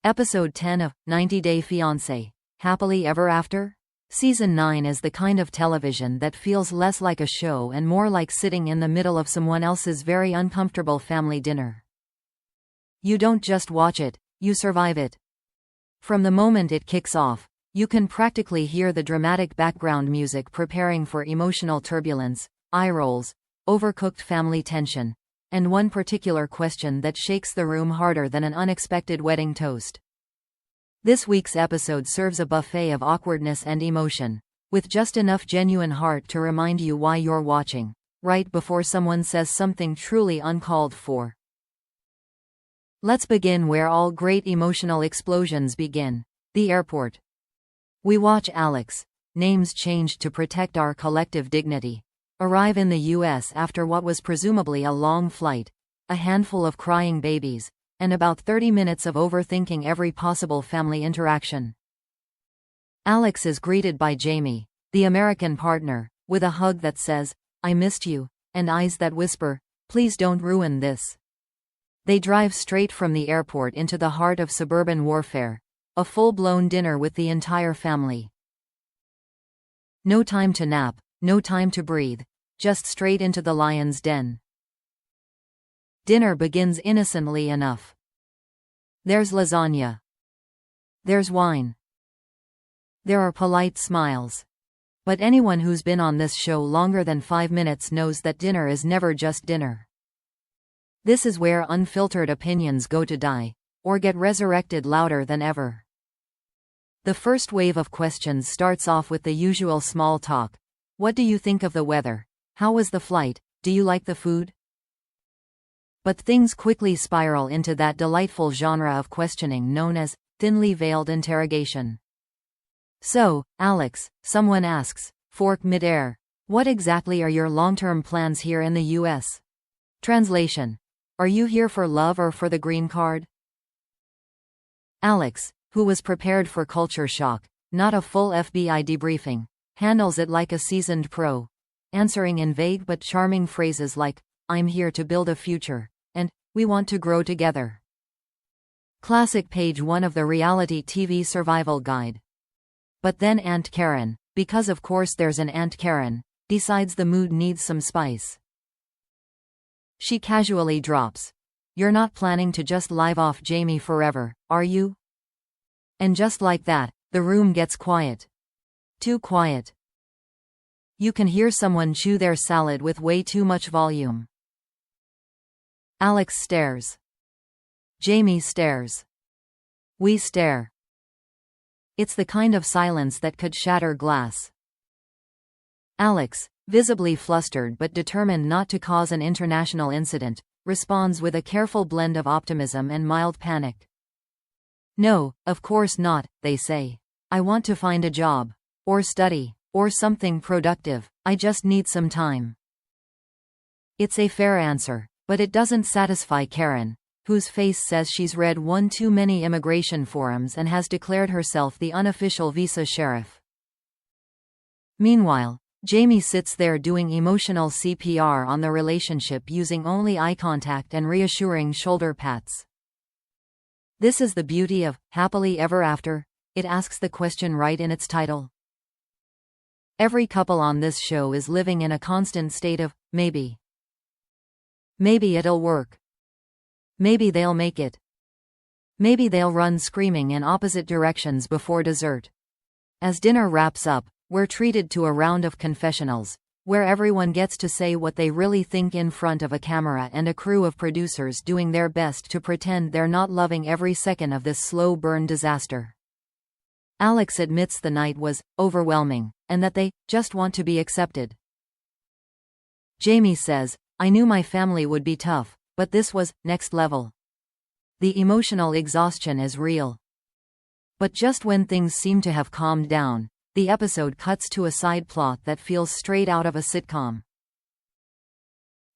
Episode 10 of 90 Day Fiancé, Happily Ever After? Season 9 is the kind of television that feels less like a show and more like sitting in the middle of someone else's very uncomfortable family dinner. You don't just watch it, you survive it. From the moment it kicks off, you can practically hear the dramatic background music preparing for emotional turbulence, eye rolls, overcooked family tension, and one particular question that shakes the room harder than an unexpected wedding toast. This week's episode serves a buffet of awkwardness and emotion, with just enough genuine heart to remind you why you're watching, right before someone says something truly uncalled for. Let's begin where all great emotional explosions begin, the airport. We watch Alex, names changed to protect our collective dignity, arrive in the US after what was presumably a long flight, a handful of crying babies, and about 30 minutes of overthinking every possible family interaction. Alex is greeted by Jamie, the American partner, with a hug that says, "I missed you," and eyes that whisper, "Please don't ruin this." They drive straight from the airport into the heart of suburban warfare, a full-blown dinner with the entire family. No time to nap, no time to breathe, just straight into the lion's den. Dinner begins innocently enough. There's lasagna. There's wine. There are polite smiles. But anyone who's been on this show longer than 5 minutes knows that dinner is never just dinner. This is where unfiltered opinions go to die, or get resurrected louder than ever. The first wave of questions starts off with the usual small talk. What do you think of the weather? How was the flight? Do you like the food? But things quickly spiral into that delightful genre of questioning known as thinly veiled interrogation. So, Alex, someone asks, fork midair, what exactly are your long-term plans here in the US? Translation: are you here for love or for the green card? Alex, who was prepared for culture shock, not a full FBI debriefing, handles it like a seasoned pro, answering in vague but charming phrases like, "I'm here to build a future," and "we want to grow together." Classic page 1 of the reality TV survival guide. But then Aunt Karen, because of course there's an Aunt Karen, decides the mood needs some spice. She casually drops, "You're not planning to just live off Jamie forever, are you?" And just like that, the room gets quiet. Too quiet. You can hear someone chew their salad with way too much volume. Alex stares. Jamie stares. We stare. It's the kind of silence that could shatter glass. Alex, visibly flustered but determined not to cause an international incident, responds with a careful blend of optimism and mild panic. "No, of course not," they say. "I want to find a job. Or study. Or something productive. I just need some time." It's a fair answer, but it doesn't satisfy Karen, whose face says she's read one too many immigration forums and has declared herself the unofficial visa sheriff. Meanwhile, Jamie sits there doing emotional CPR on the relationship using only eye contact and reassuring shoulder pats. This is the beauty of Happily Ever After. It asks the question right in its title. Every couple on this show is living in a constant state of maybe. Maybe it'll work. Maybe they'll make it. Maybe they'll run screaming in opposite directions before dessert. As dinner wraps up, we're treated to a round of confessionals, where everyone gets to say what they really think in front of a camera and a crew of producers doing their best to pretend they're not loving every second of this slow burn disaster. Alex admits the night was overwhelming, and that they just want to be accepted. Jamie says, "I knew my family would be tough, but this was next level." The emotional exhaustion is real. But just when things seem to have calmed down, the episode cuts to a side plot that feels straight out of a sitcom.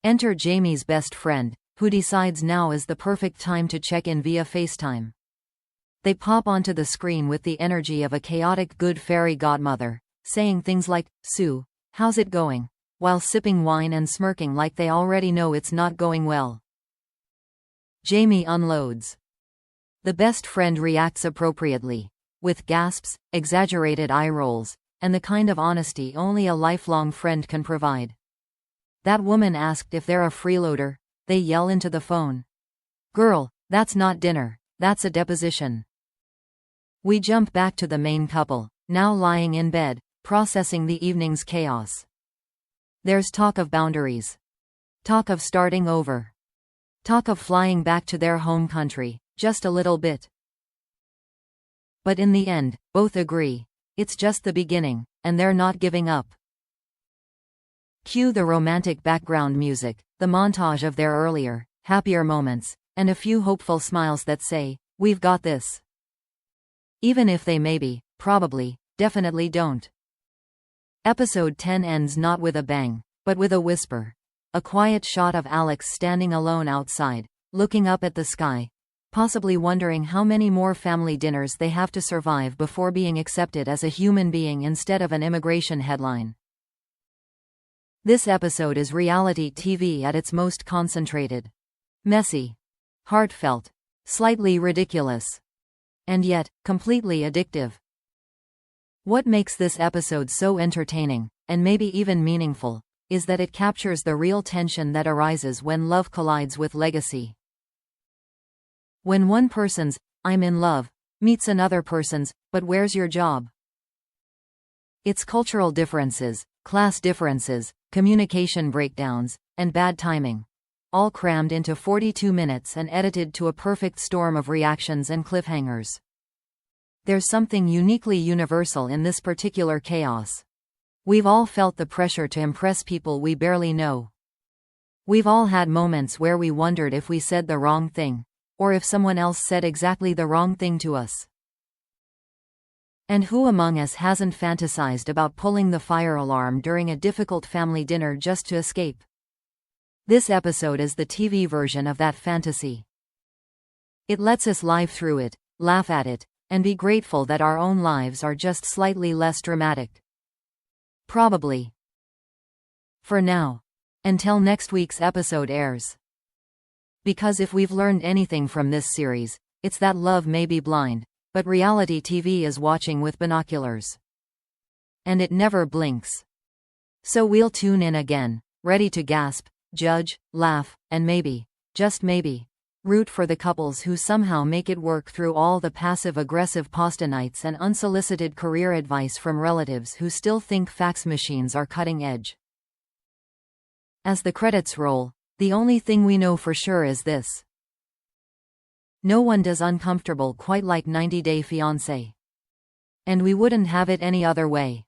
Enter Jamie's best friend, who decides now is the perfect time to check in via FaceTime. They pop onto the screen with the energy of a chaotic good fairy godmother, saying things like, "Sue, how's it going?" while sipping wine and smirking like they already know it's not going well. Jamie unloads. The best friend reacts appropriately, with gasps, exaggerated eye rolls, and the kind of honesty only a lifelong friend can provide. That woman asked if they're a freeloader. They yell into the phone. Girl, that's not dinner, that's a deposition. We jump back to the main couple, now lying in bed, processing the evening's chaos. There's talk of boundaries. Talk of starting over. Talk of flying back to their home country, just a little bit. But in the end, both agree, it's just the beginning, and they're not giving up. Cue the romantic background music, the montage of their earlier, happier moments, and a few hopeful smiles that say, we've got this. Even if they maybe, probably, definitely don't. Episode 10 ends not with a bang, but with a whisper. A quiet shot of Alex standing alone outside, looking up at the sky, possibly wondering how many more family dinners they have to survive before being accepted as a human being instead of an immigration headline. This episode is reality TV at its most concentrated. Messy. Heartfelt. Slightly ridiculous. And yet, completely addictive. What makes this episode so entertaining, and maybe even meaningful, is that it captures the real tension that arises when love collides with legacy. When one person's, I'm in love, meets another person's, but where's your job? It's cultural differences, class differences, communication breakdowns, and bad timing. All crammed into 42 minutes and edited to a perfect storm of reactions and cliffhangers. There's something uniquely universal in this particular chaos. We've all felt the pressure to impress people we barely know. We've all had moments where we wondered if we said the wrong thing, or if someone else said exactly the wrong thing to us. And who among us hasn't fantasized about pulling the fire alarm during a difficult family dinner just to escape? This episode is the TV version of that fantasy. It lets us live through it, laugh at it, and be grateful that our own lives are just slightly less dramatic. Probably. For now. Until next week's episode airs. Because if we've learned anything from this series, it's that love may be blind, but reality TV is watching with binoculars. And it never blinks. So we'll tune in again, ready to gasp, judge, laugh, and maybe, just maybe, root for the couples who somehow make it work through all the passive-aggressive pasta nights and unsolicited career advice from relatives who still think fax machines are cutting edge. As the credits roll, the only thing we know for sure is this. No one does uncomfortable quite like 90 Day Fiancé. And we wouldn't have it any other way.